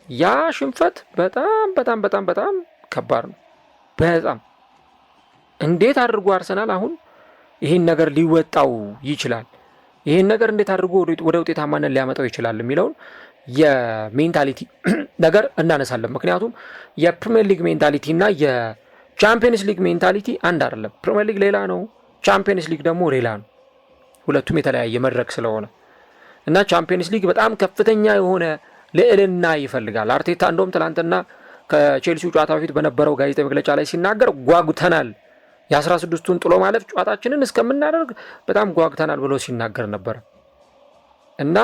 ያ ሽንፈት በጣም በጣም በጣም በጣም ከባድ ነው። በጣም እንዴት አድርጎ አርሰናል አሁን ይሄን ነገር ሊወጣው ይችላል፣ ይሄን ነገር እንዴት አድርጎ ወደ ውጤታማነት ሊያመጣው ይችላል የሚለውን የሜንታሊቲ ነገር እናነሳለን። ምክንያቱም የፕሪሚየር ሊግ ሜንታሊቲ እና የቻምፒየንስ ሊግ ሜንታሊቲ አንድ አይደለም። ፕሪሚየር ሊግ ሌላ ነው፣ ቻምፒየንስ ሊግ ደግሞ ሌላ ነው። ሁለቱም የተለያየ መድረክ ስለሆነ እና ቻምፒየንስ ሊግ በጣም ከፍተኛ የሆነ ልዕልና ይፈልጋል። አርቴታ እንደውም ትናንትና ከቼልሲው ጨዋታ በፊት በነበረው ጋዜጣዊ መግለጫ ላይ ሲናገር ጓጉተናል፣ የ16ቱን ጥሎ ማለፍ ጨዋታችንን እስከምናደርግ በጣም ጓጉተናል ብሎ ሲናገር ነበር እና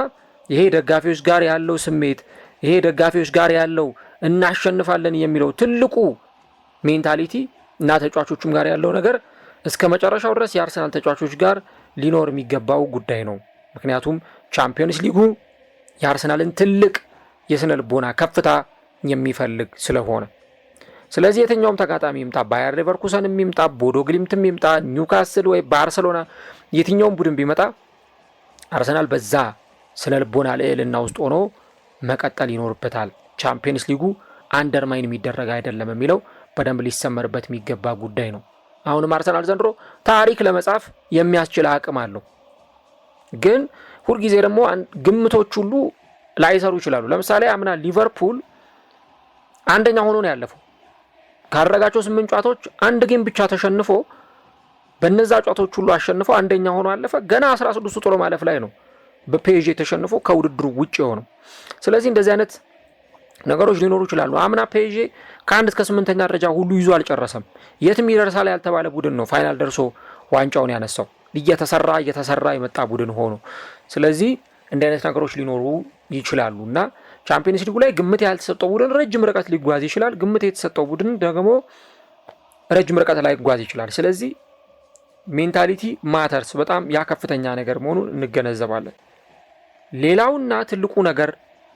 ይሄ ደጋፊዎች ጋር ያለው ስሜት፣ ይሄ ደጋፊዎች ጋር ያለው እናሸንፋለን የሚለው ትልቁ ሜንታሊቲ እና ተጫዋቾቹም ጋር ያለው ነገር እስከ መጨረሻው ድረስ የአርሰናል ተጫዋቾች ጋር ሊኖር የሚገባው ጉዳይ ነው። ምክንያቱም ቻምፒየንስ ሊጉ የአርሰናልን ትልቅ የስነ ልቦና ከፍታ የሚፈልግ ስለሆነ፣ ስለዚህ የትኛውም ተጋጣሚ ይምጣ፣ ባየር ሌቨርኩሰን የሚምጣ፣ ቦዶ ግሊምትም ይምጣ፣ ኒውካስል ወይ ባርሰሎና የትኛውም ቡድን ቢመጣ አርሰናል በዛ ስነ ልቦና ልዕልና ውስጥ ሆኖ መቀጠል ይኖርበታል። ቻምፒየንስ ሊጉ አንደርማይን የሚደረግ አይደለም የሚለው በደንብ ሊሰመርበት የሚገባ ጉዳይ ነው። አሁንም አርሰናል ዘንድሮ ታሪክ ለመጻፍ የሚያስችል አቅም አለው። ግን ሁልጊዜ ደግሞ ግምቶች ሁሉ ላይሰሩ ይችላሉ። ለምሳሌ አምና ሊቨርፑል አንደኛ ሆኖ ነው ያለፈው። ካደረጋቸው 8 ጨዋታዎች አንድ ጌም ብቻ ተሸንፎ በነዛ ጨዋታዎች ሁሉ አሸንፎ አንደኛ ሆኖ አለፈ። ገና 16ቱ ጥሎ ማለፍ ላይ ነው በፔዤ ተሸንፎ ከውድድሩ ውጭ የሆነው። ስለዚህ እንደዚህ አይነት ነገሮች ሊኖሩ ይችላሉ። አምና ፔዤ ከ1 እስከ 8ኛ ደረጃ ሁሉ ይዞ አልጨረሰም። የትም ይደርሳል ያልተባለ ቡድን ነው ፋይናል ደርሶ ዋንጫውን ያነሳው። እየተሰራ የመጣ ቡድን ሆኖ ስለዚህ እንዲህ አይነት ነገሮች ሊኖሩ ይችላሉ እና ቻምፒየንስ ሊጉ ላይ ግምት ያልተሰጠው ቡድን ረጅም ርቀት ሊጓዝ ይችላል። ግምት የተሰጠው ቡድን ደግሞ ረጅም ርቀት ላይ ሊጓዝ ይችላል። ስለዚህ ሜንታሊቲ ማተርስ በጣም ያ ከፍተኛ ነገር መሆኑን እንገነዘባለን። ሌላውና ትልቁ ነገር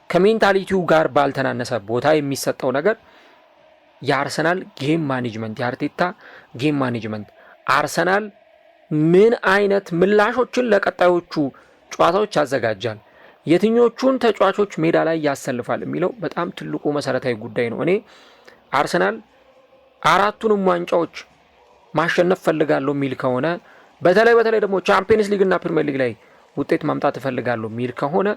ከሜንታሊቲው ጋር ባልተናነሰ ቦታ የሚሰጠው ነገር የአርሰናል ጌም ማኔጅመንት፣ የአርቴታ ጌም ማኔጅመንት አርሰናል ምን አይነት ምላሾችን ለቀጣዮቹ ጨዋታዎች ያዘጋጃል፣ የትኞቹን ተጫዋቾች ሜዳ ላይ ያሰልፋል የሚለው በጣም ትልቁ መሰረታዊ ጉዳይ ነው። እኔ አርሰናል 4ቱንም ዋንጫዎች ማሸነፍ ፈልጋለሁ የሚል ከሆነ በተለይ ደግሞ ቻምፒየንስ ሊግ እና ፕሪሚየር ሊግ ላይ ውጤት ማምጣት እፈልጋለሁ የሚል ከሆነ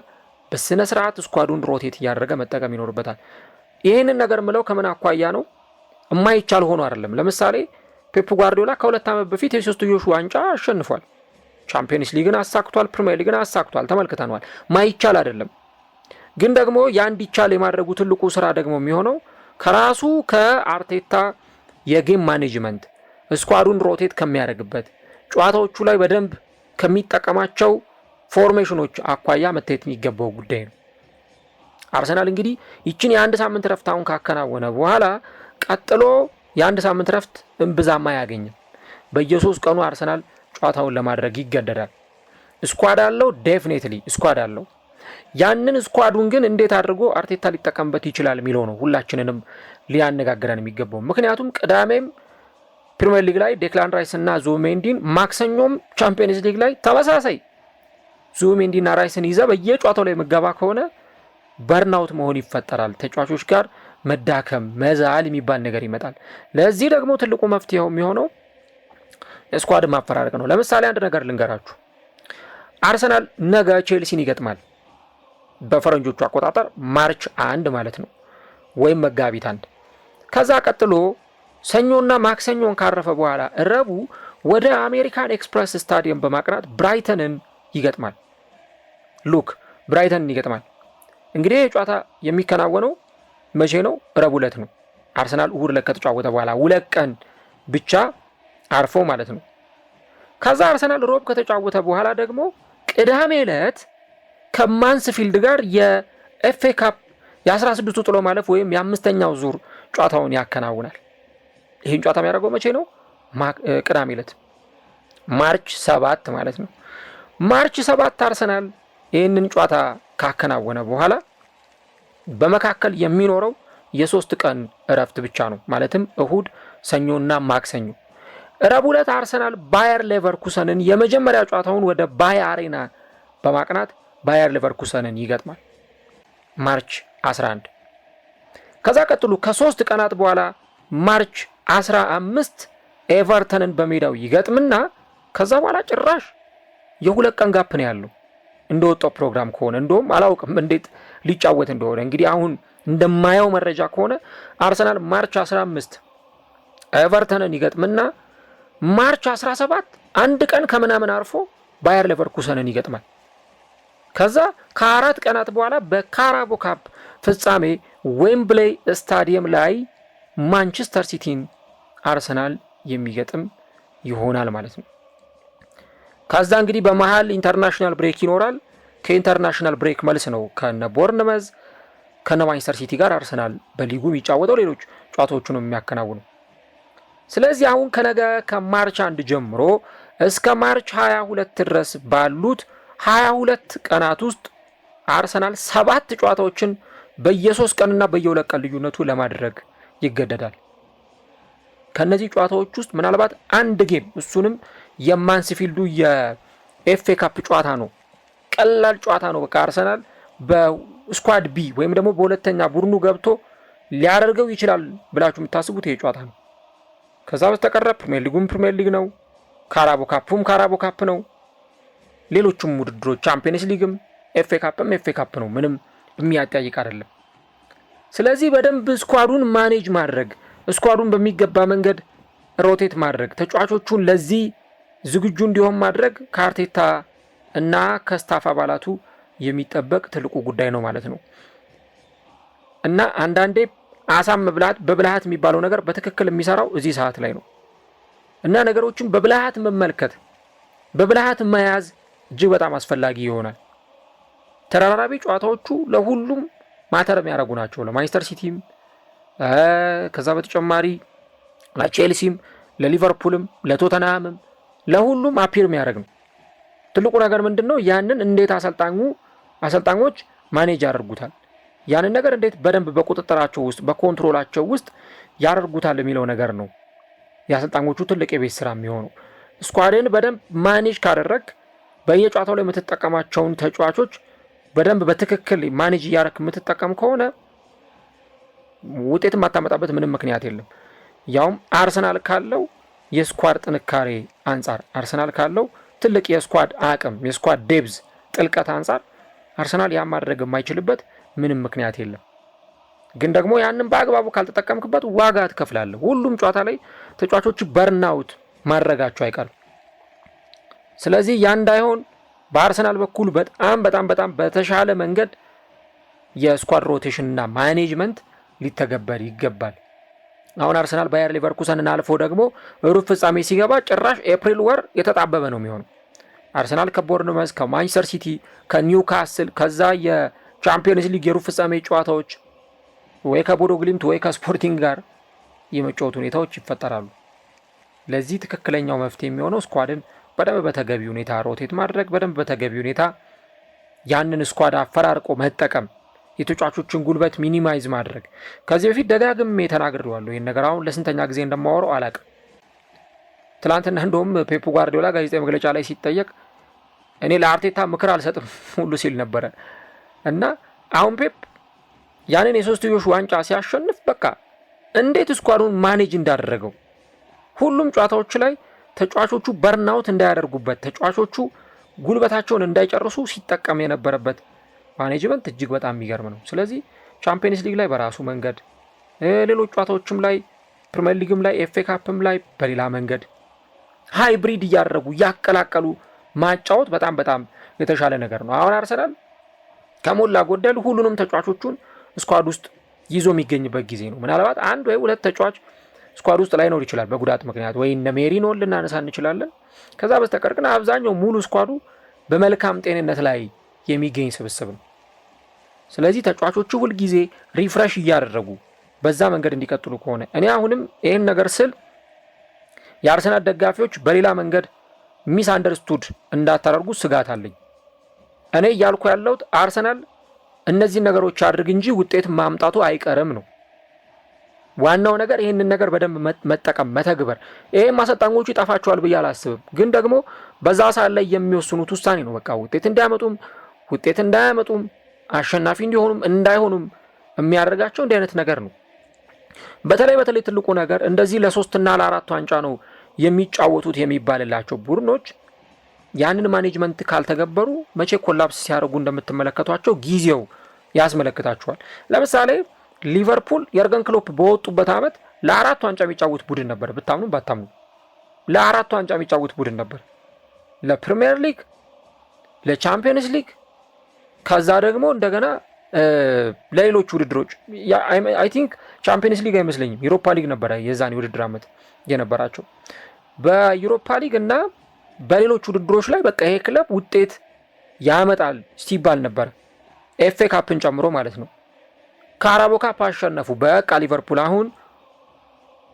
በስነ ስርዓት ስኳዱን ሮቴት እያደረገ መጠቀም ይኖርበታል። ይህንን ነገር ምለው ከምን አኳያ ነው? የማይቻል ሆኖ አይደለም። ለምሳሌ ፔፕ ጓርዲዮላ ከ2 ዓመት በፊት የሶስትዮሽ ዋንጫ አሸንፏል። ቻምፒየንስ ሊግን አሳክቷል፣ ፕሪሚየር ሊግን አሳክቷል፣ ተመልክተናል። ማይቻል አይደለም። ግን ደግሞ ያን ዲቻል የማድረጉ ትልቁ ስራ ደግሞ የሚሆነው ከራሱ ከአርቴታ የጌም ማኔጅመንት ስኳዱን ሮቴት ከሚያደርግበት ጨዋታዎቹ ላይ በደንብ ከሚጠቀማቸው ፎርሜሽኖች አኳያ መታየት የሚገባው ጉዳይ ነው። አርሰናል እንግዲህ ይችን የ1 ሳምንት ረፍት አሁን ካከናወነ በኋላ ቀጥሎ የ1 ሳምንት ረፍት እምብዛም አያገኝም። በየ3 ቀኑ አርሰናል ጨዋታውን ለማድረግ ይገደዳል። ስኳድ አለው፣ ዴፊኔትሊ ስኳድ አለው። ያንን ስኳዱን ግን እንዴት አድርጎ አርቴታ ሊጠቀምበት ይችላል የሚለው ነው ሁላችንንም ሊያነጋግረን የሚገባው። ምክንያቱም ቅዳሜም ፕሪሚየር ሊግ ላይ ዴክላን ራይስ እና ዙቢሜንዲን፣ ማክሰኞም ቻምፒየንስ ሊግ ላይ ተመሳሳይ ዙቢሜንዲና ራይስን ይዘ በየጨዋታው ላይ መገባ ከሆነ በርናውት መሆን ይፈጠራል። ተጫዋቾች ጋር መዳከም መዛል የሚባል ነገር ይመጣል። ለዚህ ደግሞ ትልቁ መፍትሄው የሚሆነው ስኳድ ማፈራረቅ ነው። ለምሳሌ አንድ ነገር ልንገራችሁ። አርሰናል ነገ ቼልሲን ይገጥማል። በፈረንጆቹ አቆጣጠር ማርች 1 ማለት ነው፣ ወይም መጋቢት 1። ከዛ ቀጥሎ ሰኞና ማክሰኞን ካረፈ በኋላ ረቡዕ ወደ አሜሪካን ኤክስፕረስ ስታዲየም በማቅናት ብራይተንን ይገጥማል። ብራይተንን ይገጥማል። እንግዲህ ጨዋታ የሚከናወነው መቼ ነው? ረቡዕ ዕለት ነው። አርሰናል እሁድ ዕለት ከተጫወተ በኋላ 2 ቀን ብቻ አርፎ ማለት ነው። ከዛ አርሰናል ሮብ ከተጫወተ በኋላ ደግሞ ቅዳሜ ዕለት ከማንስፊልድ ጋር የኤፍኤ ካፕ የ16ቱ ጥሎ ማለፍ ወይም የ5ኛው ዙር ጨዋታውን ያከናውናል። ይህን ጨዋታ የሚያደርገው መቼ ነው? ቅዳሜ ዕለት ማርች 7 ማለት ነው። ማርች 7 አርሰናል ይህንን ጨዋታ ካከናወነ በኋላ በመካከል የሚኖረው የ3 ቀን እረፍት ብቻ ነው። ማለትም እሁድ፣ ሰኞና ማክሰኞ። ረቡዕ ዕለት አርሰናል ባየር ሌቨርኩሰንን የመጀመሪያ ጨዋታውን ወደ ባየር አሬና በማቅናት ባየር ሌቨርኩሰንን ይገጥማል ማርች 11። ከዛ ቀጥሎ ከ3 ቀናት በኋላ ማርች 15 ኤቨርተንን በሜዳው ይገጥምና ከዛ በኋላ ጭራሽ የ2 ቀን ጋፕ ነው ያለው እንደወጣው ፕሮግራም ከሆነ። እንደውም አላውቅም እንዴት ሊጫወት እንደሆነ። እንግዲህ አሁን እንደማየው መረጃ ከሆነ አርሰናል ማርች 15 ኤቨርተንን ይገጥምና ማርች 17 አንድ ቀን ከምናምን አርፎ ባየር ሌቨርኩሰንን ይገጥማል። ከዛ ከ4 ቀናት በኋላ በካራቦ ካፕ ፍጻሜ ዌምብሌይ ስታዲየም ላይ ማንቸስተር ሲቲን አርሰናል የሚገጥም ይሆናል ማለት ነው። ከዛ እንግዲህ በመሃል ኢንተርናሽናል ብሬክ ይኖራል። ከኢንተርናሽናል ብሬክ መልስ ነው ከነ ቦርንመዝ ከነ ማንቸስተር ሲቲ ጋር አርሰናል በሊጉ የሚጫወተው ሌሎች ጨዋታዎቹን የሚያከናውኑ። ስለዚህ አሁን ከነገ ከማርች 1 ጀምሮ እስከ ማርች 22 ድረስ ባሉት 22 ቀናት ውስጥ አርሰናል 7 ጨዋታዎችን በየ3 ቀንና በየ2 ቀን ልዩነቱ ለማድረግ ይገደዳል። ከነዚህ ጨዋታዎች ውስጥ ምናልባት አንድ ጌም እሱንም የማንስፊልዱ የኤፍኤ ካፕ ጨዋታ ነው። ቀላል ጨዋታ ነው። በቃ አርሰናል በስኳድ ቢ ወይም ደግሞ በሁለተኛ ቡድኑ ገብቶ ሊያደርገው ይችላል ብላችሁ የምታስቡት ይሄ ጨዋታ ነው። ከዛ በስተቀረ ፕሪሚየር ሊጉም ፕሪሚየር ሊግ ነው። ካራቦ ካፑም ካራቦ ካፕ ነው። ሌሎቹም ውድድሮች ቻምፒየንስ ሊግም ኤፍኤ ካፕም ኤፍኤ ካፕ ነው። ምንም የሚያጠያይቅ አይደለም። ስለዚህ በደንብ ስኳዱን ማኔጅ ማድረግ፣ ስኳዱን በሚገባ መንገድ ሮቴት ማድረግ፣ ተጫዋቾቹን ለዚህ ዝግጁ እንዲሆን ማድረግ ከአርቴታ እና ከስታፍ አባላቱ የሚጠበቅ ትልቁ ጉዳይ ነው ማለት ነው። እና አንዳንዴ አሳም በብልሃት የሚባለው ነገር በትክክል የሚሰራው እዚህ ሰዓት ላይ ነው። እና ነገሮችን በብልሃት መመልከት፣ በብልሃት መያዝ እጅግ በጣም አስፈላጊ ይሆናል። ተራራቢ ጨዋታዎቹ ለሁሉም ማተር የሚያደርጉ ናቸው። ለማንቸስተር ሲቲም፣ ከዛ በተጨማሪ ለቼልሲም፣ ለሊቨርፑልም፣ ለቶተንሃምም ለሁሉም አፒር የሚያደርግ ነው። ትልቁ ነገር ምንድን ነው? ያንን እንዴት አሰልጣኞች ማኔጅ ያደርጉታል፣ ያንን ነገር እንዴት በደንብ በቁጥጥራቸው ውስጥ በኮንትሮላቸው ውስጥ ያደርጉታል የሚለው ነገር ነው የአሰልጣኞቹ ትልቅ የቤት ስራ የሚሆነው። ስኳድን በደንብ ማኔጅ ካደረግ በየጨዋታው ላይ የምትጠቀማቸውን ተጫዋቾች በደንብ በትክክል ማኔጅ እያደረክ የምትጠቀም ከሆነ ውጤት የማታመጣበት ምንም ምክንያት የለም። ያውም አርሰናል ካለው የስኳድ ጥንካሬ አንጻር፣ አርሰናል ካለው ትልቅ የስኳድ አቅም፣ የስኳድ ዴብዝ ጥልቀት አንጻር አርሰናል ያን ማድረግ የማይችልበት ምንም ምክንያት የለም። ግን ደግሞ ያንን በአግባቡ ካልተጠቀምክበት ዋጋ ትከፍላለህ። ሁሉም ጨዋታ ላይ ተጫዋቾች በርናውት ማድረጋቸው አይቀርም። ስለዚህ ያ እንዳይሆን በአርሰናል በኩል በጣም በተሻለ መንገድ የስኳድ ሮቴሽን እና ማኔጅመንት ሊተገበር ይገባል። አሁን አርሰናል ባየር ሌቨርኩሰንን አልፎ ደግሞ ሩብ ፍጻሜ ሲገባ ጭራሽ ኤፕሪል ወር የተጣበበ ነው የሚሆነው። አርሰናል ከቦርንመዝ፣ ከማንቸስተር ሲቲ፣ ከኒውካስል ከዛ የቻምፒየንስ ሊግ የሩብ ፍጻሜ ጨዋታዎች ወይ ከቦዶ ግሊምት ወይ ከስፖርቲንግ ጋር የመጫወት ሁኔታዎች ይፈጠራሉ። ለዚህ ትክክለኛው መፍትሄ የሚሆነው ስኳድን በደንብ በተገቢ ሁኔታ ሮቴት ማድረግ፣ በደንብ በተገቢ ሁኔታ ያንን ስኳድ አፈራርቆ መጠቀም፣ የተጫዋቾችን ጉልበት ሚኒማይዝ ማድረግ። ከዚህ በፊት ደጋግሜ ተናግሬዋለሁ ይህን ነገር። አሁን ለስንተኛ ጊዜ እንደማወራው አላቅም። ትላንትና እንደውም ፔፕ ጓርዲዮላ ጋዜጣዊ መግለጫ ላይ ሲጠየቅ እኔ ለአርቴታ ምክር አልሰጥም ሁሉ ሲል ነበረ እና አሁን ፔፕ ያንን የሶስትዮሽ ዋንጫ ሲያሸንፍ በቃ እንዴት ስኳዱን ማኔጅ እንዳደረገው ሁሉም ጨዋታዎች ላይ ተጫዋቾቹ በርናውት እንዳያደርጉበት፣ ተጫዋቾቹ ጉልበታቸውን እንዳይጨርሱ ሲጠቀም የነበረበት ማኔጅመንት እጅግ በጣም የሚገርም ነው። ስለዚህ ቻምፒየንስ ሊግ ላይ በራሱ መንገድ፣ ሌሎች ጨዋታዎችም ላይ ፕሪሚየር ሊግም ላይ ኤፍኤ ካፕም ላይ በሌላ መንገድ ሃይብሪድ እያደረጉ እያቀላቀሉ ማጫወት በጣም የተሻለ ነገር ነው። አሁን አርሰናል ከሞላ ጎደል ሁሉንም ተጫዋቾቹን ስኳድ ውስጥ ይዞ የሚገኝበት ጊዜ ነው። ምናልባት አንድ ወይ ሁለት ተጫዋች ስኳድ ውስጥ ላይኖር ይችላል በጉዳት ምክንያት፣ ወይ እነ ሜሪኖን ልናነሳ እንችላለን። ከዛ በስተቀር ግን አብዛኛው ሙሉ ስኳዱ በመልካም ጤንነት ላይ የሚገኝ ስብስብ ነው። ስለዚህ ተጫዋቾቹ ሁልጊዜ ሪፍሬሽ እያደረጉ በዛ መንገድ እንዲቀጥሉ ከሆነ እኔ አሁንም ይሄን ነገር ስል የአርሰናል ደጋፊዎች በሌላ መንገድ ሚስ አንደርስቱድ እንዳታደርጉ ስጋት አለኝ። እኔ እያልኩ ያለሁት አርሰናል እነዚህ ነገሮች አድርግ እንጂ ውጤት ማምጣቱ አይቀርም ነው። ዋናው ነገር ይህንን ነገር በደንብ መጠቀም መተግበር። ይሄም አሰልጣኞቹ ይጠፋቸዋል ብዬ አላስብም፣ ግን ደግሞ በዛ ሰዓት ላይ የሚወስኑት ውሳኔ ነው። በቃ ውጤት እንዲያመጡም ውጤት እንዳያመጡም አሸናፊ እንዲሆኑም እንዳይሆኑም የሚያደርጋቸው እንዲህ አይነት ነገር ነው። በተለይ ትልቁ ነገር እንደዚህ ለ3 እና ለ4 ዋንጫ ነው የሚጫወቱት የሚባልላቸው ቡድኖች ያንን ማኔጅመንት ካልተገበሩ መቼ ኮላፕስ ሲያደርጉ እንደምትመለከቷቸው ጊዜው ያስመለክታቸዋል። ለምሳሌ ሊቨርፑል የርገን ክሎፕ በወጡበት ዓመት ለ4 ዋንጫ የሚጫወት ቡድን ነበር። ብታምኑ ባታምኑ ለ4 ዋንጫ የሚጫወት ቡድን ነበር። ለፕሪሚየር ሊግ፣ ለቻምፒየንስ ሊግ፣ ከዛ ደግሞ እንደገና ለሌሎች ውድድሮች አይ ቲንክ ቻምፒየንስ ሊግ አይመስለኝም ዩሮፓ ሊግ ነበረ የዛን ውድድር ዓመት የነበራቸው። በዩሮፓ ሊግ እና በሌሎች ውድድሮች ላይ በቃ ይሄ ክለብ ውጤት ያመጣል ሲባል ነበር፣ ኤፍኤ ካፕን ጨምሮ ማለት ነው። ካራቦ ካፕ አሸነፉ። በቃ ሊቨርፑል አሁን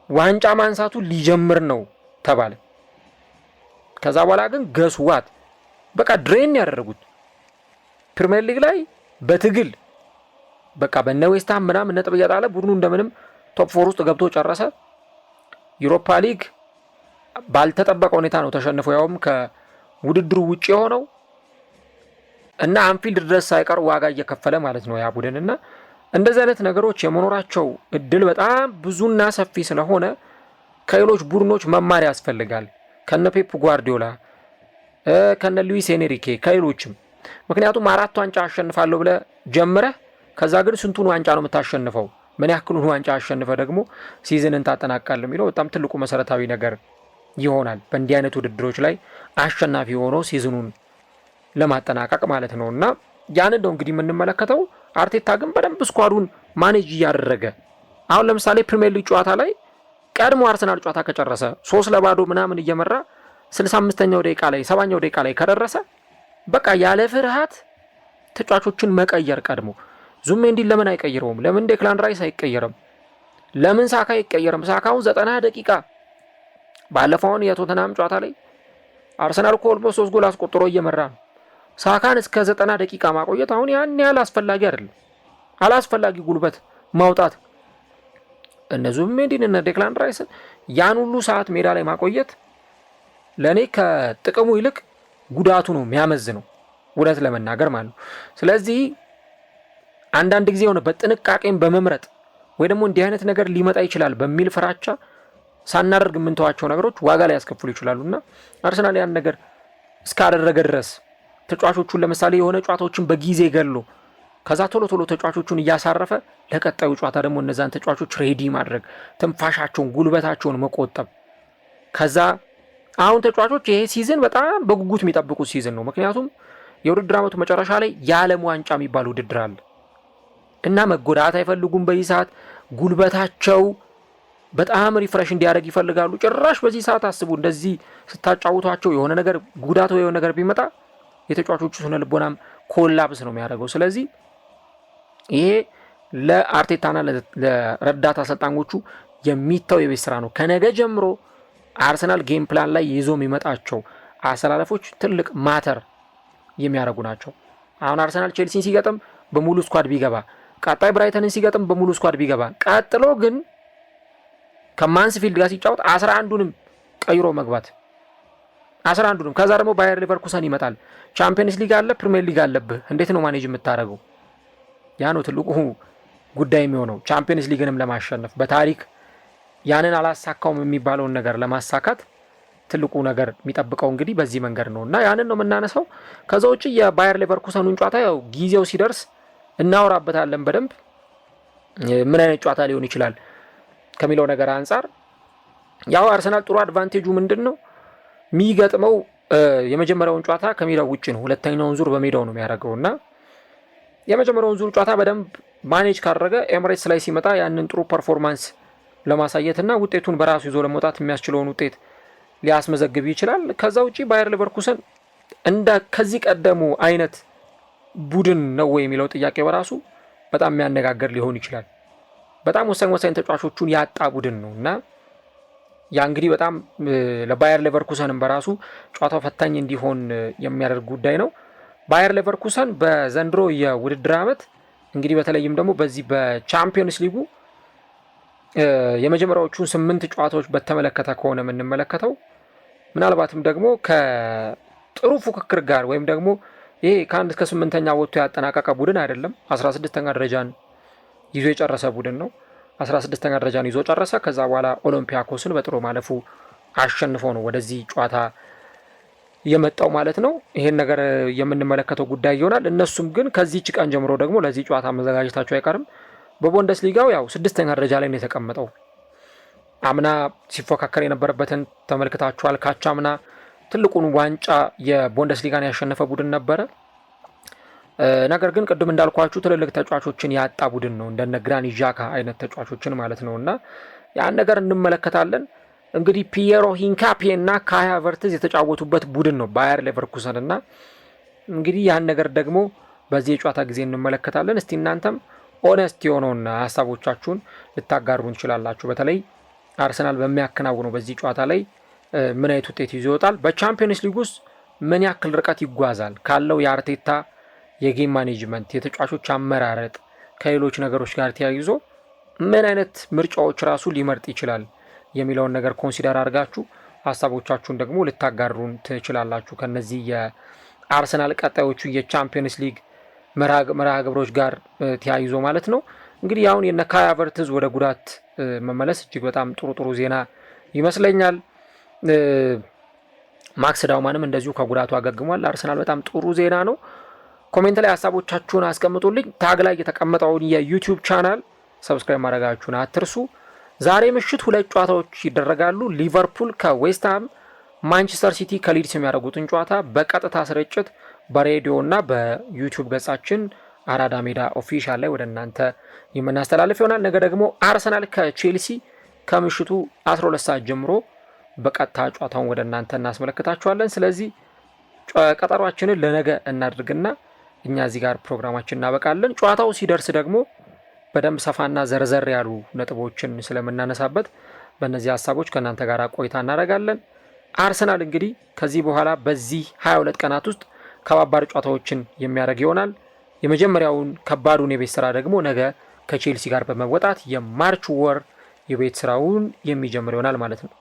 ዋንጫ ማንሳቱ ሊጀምር ነው ተባለ። ከዛ በኋላ ግን ገስዋት በቃ ድሬን ያደረጉት ፕሪሚየር ሊግ ላይ በትግል በቃ በነ ዌስትሃም ምናምን ነጥብ እያጣለ ቡድኑ እንደምንም ቶፕ 4 ውስጥ ገብቶ ጨረሰ። ዩሮፓ ሊግ ባልተጠበቀ ሁኔታ ነው ተሸንፈው ያውም ከውድድሩ ውጪ የሆነው እና አንፊልድ ድረስ ሳይቀር ዋጋ እየከፈለ ማለት ነው ያ ቡድን። እና እንደዚህ አይነት ነገሮች የመኖራቸው እድል በጣም ብዙና ሰፊ ስለሆነ ከሌሎች ቡድኖች መማር ያስፈልጋል። ከነ ፔፕ ጓርዲዮላ ከነ ሉዊስ ኤንሪኬ ከሌሎችም። ምክንያቱም 4 ዋንጫ አሸንፋለሁ ብለ ጀምረህ ከዛ ግን ስንቱን ዋንጫ ነው የምታሸንፈው? ምን ያክሉን ዋንጫ አሸንፈ ደግሞ ሲዝንን ታጠናቃለህ የሚለው በጣም ትልቁ መሰረታዊ ነገር ይሆናል። በእንዲህ አይነት ውድድሮች ላይ አሸናፊ ሆኖ ሲዝኑን ለማጠናቀቅ ማለት ነው። እና ያንን ነው እንግዲህ የምንመለከተው። አርቴታ ግን በደንብ ስኳዱን ማኔጅ እያደረገ አሁን ለምሳሌ ፕሪሚየር ሊግ ጨዋታ ላይ ቀድሞ አርሰናል ጨዋታ ከጨረሰ 3-0 ምናምን እየመራ 65ኛው ደቂቃ ላይ 70ኛው ደቂቃ ላይ ከደረሰ በቃ ያለ ፍርሃት ተጫዋቾችን መቀየር ቀድሞ ዙሜንዲን ለምን አይቀይረውም? ለምን ዴክላን ራይስ አይቀየርም? ለምን ሳካ አይቀየርም? ሳካውን 90 ደቂቃ ባለፈውን የቶተናም ጨዋታ ላይ አርሰናል እኮ ኦልሞስት 3 ጎል አስቆጥሮ እየመራ ነው። ሳካን እስከ 90 ደቂቃ ማቆየት አሁን ያን ያህል አስፈላጊ አይደለም። አላስፈላጊ ጉልበት ማውጣት እነ ዙሜንዲን እና ዴክላን ራይስን ያን ሁሉ ሰዓት ሜዳ ላይ ማቆየት ለኔ ከጥቅሙ ይልቅ ጉዳቱ ነው የሚያመዝነው እውነት ለመናገር ማለት ነው። ስለዚህ አንዳንድ ጊዜ ሆነ በጥንቃቄም በመምረጥ ወይ ደግሞ እንዲህ አይነት ነገር ሊመጣ ይችላል በሚል ፍራቻ ሳናደርግ የምንተዋቸው ነገሮች ዋጋ ላይ ያስከፍሉ ይችላሉና አርሰናል ያን ነገር እስካደረገ ድረስ ተጫዋቾቹን ለምሳሌ የሆነ ጨዋታዎችን በጊዜ ገሎ ከዛ ቶሎ ተጫዋቾቹን እያሳረፈ ለቀጣዩ ጨዋታ ደግሞ እነዛን ተጫዋቾች ሬዲ ማድረግ፣ ትንፋሻቸውን ጉልበታቸውን መቆጠብ። ከዛ አሁን ተጫዋቾች ይሄ ሲዝን በጣም በጉጉት የሚጠብቁት ሲዝን ነው። ምክንያቱም የውድድር ዓመቱ መጨረሻ ላይ የዓለም ዋንጫ የሚባል ውድድር አለ እና መጎዳት አይፈልጉም። በዚህ ሰዓት ጉልበታቸው በጣም ሪፍሬሽ እንዲያደርግ ይፈልጋሉ። ጭራሽ በዚህ ሰዓት አስቡ እንደዚህ ስታጫውቷቸው የሆነ ነገር ጉዳት ወይ የሆነ ነገር ቢመጣ የተጫዋቾቹ ስነ ልቦናም ኮላፕስ ነው የሚያደርገው። ስለዚህ ይሄ ለአርቴታና ለረዳት አሰልጣኞቹ የሚታው የቤት ስራ ነው። ከነገ ጀምሮ አርሰናል ጌም ፕላን ላይ ይዞ የሚመጣቸው አሰላለፎች ትልቅ ማተር የሚያደርጉ ናቸው። አሁን አርሰናል ቼልሲን ሲገጥም በሙሉ ስኳድ ቢገባ፣ ቀጣይ ብራይተንን ሲገጥም በሙሉ ስኳድ ቢገባ፣ ቀጥሎ ግን ከማንስፊልድ ጋር ሲጫወት 11ዱንም ቀይሮ መግባት 11ዱንም። ከዛ ደግሞ ባየር ሊቨርኩሰን ይመጣል። ቻምፒየንስ ሊግ አለ፣ ፕሪሚየር ሊግ አለብህ። እንዴት ነው ማኔጅ የምታደርገው? ያ ነው ትልቁ ጉዳይ የሚሆነው። ቻምፒየንስ ሊግንም ለማሸነፍ በታሪክ ያንን አላሳካውም የሚባለውን ነገር ለማሳካት ትልቁ ነገር የሚጠብቀው እንግዲህ በዚህ መንገድ ነው እና ያንን ነው የምናነሳው። ከዛ ውጭ የባየር ሊቨርኩሰኑን ጨዋታ ያው ጊዜው ሲደርስ እናወራበታለን በደንብ ምን አይነት ጨዋታ ሊሆን ይችላል ከሚለው ነገር አንጻር። ያው አርሰናል ጥሩ አድቫንቴጁ ምንድን ነው የሚገጥመው የመጀመሪያውን ጨዋታ ከሜዳው ውጭ ነው። ሁለተኛውን ዙር በሜዳው ነው የሚያደርገው እና የመጀመሪያውን ዙር ጨዋታ በደንብ ማኔጅ ካደረገ ኤምሬትስ ላይ ሲመጣ ያንን ጥሩ ፐርፎርማንስ ለማሳየትና ውጤቱን በራሱ ይዞ ለመውጣት የሚያስችለውን ውጤት ሊያስመዘግብ ይችላል። ከዛ ውጪ ባየር ሊቨርኩሰን እንደ ከዚህ ቀደሙ አይነት ቡድን ነው ወይ የሚለው ጥያቄ በራሱ በጣም የሚያነጋገር ሊሆን ይችላል። በጣም ወሳኝ ተጫዋቾቹን ያጣ ቡድን ነው እና ያ እንግዲህ በጣም ለባየር ሌቨርኩሰንም በራሱ ጨዋታው ፈታኝ እንዲሆን የሚያደርግ ጉዳይ ነው። ባየር ሌቨርኩሰን በዘንድሮ የውድድር ዓመት እንግዲህ በተለይም ደግሞ በዚህ በቻምፒየንስ ሊጉ የመጀመሪያዎቹን 8 ጨዋታዎች በተመለከተ ከሆነ የምንመለከተው ምናልባትም ደግሞ ከጥሩ ፉክክር ጋር ወይም ደግሞ ይሄ ከ1 እስከ 8ኛ ወጥቶ ያጠናቀቀ ቡድን አይደለም። 16ኛ ደረጃን ይዞ የጨረሰ ቡድን ነው። 16ኛ ደረጃን ይዞ ጨረሰ። ከዛ በኋላ ኦሎምፒያኮስን በጥሩ ማለፉ አሸንፎ ነው ወደዚህ ጨዋታ የመጣው ማለት ነው። ይሄን ነገር የምንመለከተው ጉዳይ ይሆናል። እነሱም ግን ከዚህች ቀን ጀምሮ ደግሞ ለዚህ ጨዋታ መዘጋጀታቸው አይቀርም። በቡንደስሊጋው ያው 6ኛ ደረጃ ላይ ነው የተቀመጠው። አምና ሲፎካከር የነበረበትን ተመልክታችኋል። ካቻምና ትልቁን ዋንጫ የቡንደስሊጋን ያሸነፈ ቡድን ነበረ። ነገር ግን ቅድም እንዳልኳችሁ ትልልቅ ተጫዋቾችን ያጣ ቡድን ነው፣ እንደነ ግራኒት ዣካ አይነት ተጫዋቾችን ማለት ነው እና ያን ነገር እንመለከታለን። እንግዲህ ፒየሮ ሂንካፒ እና ካይ ሃቨርትዝ የተጫወቱበት ቡድን ነው ባየር ሌቨርኩሰን እና እንግዲህ ያን ነገር ደግሞ በዚህ የጨዋታ ጊዜ እንመለከታለን። እስቲ እናንተም ኦነስት የሆነውን ሀሳቦቻችሁን ልታጋሩ እንችላላችሁ። በተለይ አርሰናል በሚያከናውነው በዚህ ጨዋታ ላይ ምን አይነት ውጤት ይዞ ይወጣል? በቻምፒየንስ ሊግ ውስጥ ምን ያክል ርቀት ይጓዛል? ካለው የአርቴታ የጌም ማኔጅመንት፣ የተጫዋቾች አመራረጥ ከሌሎች ነገሮች ጋር ተያይዞ ምን አይነት ምርጫዎች ራሱ ሊመርጥ ይችላል የሚለውን ነገር ኮንሲደር አድርጋችሁ ሀሳቦቻችሁን ደግሞ ልታጋሩን ትችላላችሁ። ከነዚህ የአርሰናል ቀጣዮቹ የቻምፒየንስ ሊግ መርሃ ግብሮች ጋር ተያይዞ ማለት ነው። እንግዲህ አሁን የነ ካይ ሃቨርትዝ ወደ ጉዳት መመለስ እጅግ በጣም ጥሩ ዜና ይመስለኛል። ማክስ ዳውማንም እንደዚሁ ከጉዳቱ አገግሟል። አርሰናል በጣም ጥሩ ዜና ነው። ኮሜንት ላይ ሀሳቦቻችሁን አስቀምጡልኝ። ታግ ላይ የተቀመጠውን የዩቲዩብ ቻናል ሰብስክራይብ ማድረጋችሁን አትርሱ። ዛሬ ምሽት 2 ጨዋታዎች ይደረጋሉ። ሊቨርፑል ከዌስትሃም፣ ማንቸስተር ሲቲ ከሊድስ የሚያደርጉትን ጨዋታ በቀጥታ ስርጭት በሬዲዮ እና በዩቲዩብ ገጻችን አራዳ ሜዳ ኦፊሻል ላይ ወደ እናንተ የምናስተላልፍ ይሆናል። ነገ ደግሞ አርሰናል ከቼልሲ ከምሽቱ 12 ሰዓት ጀምሮ በቀጥታ ጨዋታውን ወደ እናንተ እናስመለክታችኋለን። ስለዚህ ቀጠሯችንን ለነገ እናድርግና እኛ እዚህ ጋር ፕሮግራማችን እናበቃለን። ጨዋታው ሲደርስ ደግሞ በደንብ ሰፋና ዘርዘር ያሉ ነጥቦችን ስለምናነሳበት በእነዚህ ሀሳቦች ከእናንተ ጋር ቆይታ እናደርጋለን። አርሰናል እንግዲህ ከዚህ በኋላ በዚህ 22 ቀናት ውስጥ ከባባድ ጨዋታዎችን የሚያደርግ ይሆናል። የመጀመሪያውን ከባዱን የቤት ስራ ደግሞ ነገ ከቼልሲ ጋር በመወጣት የማርች ወር የቤት ስራውን የሚጀምር ይሆናል ማለት ነው።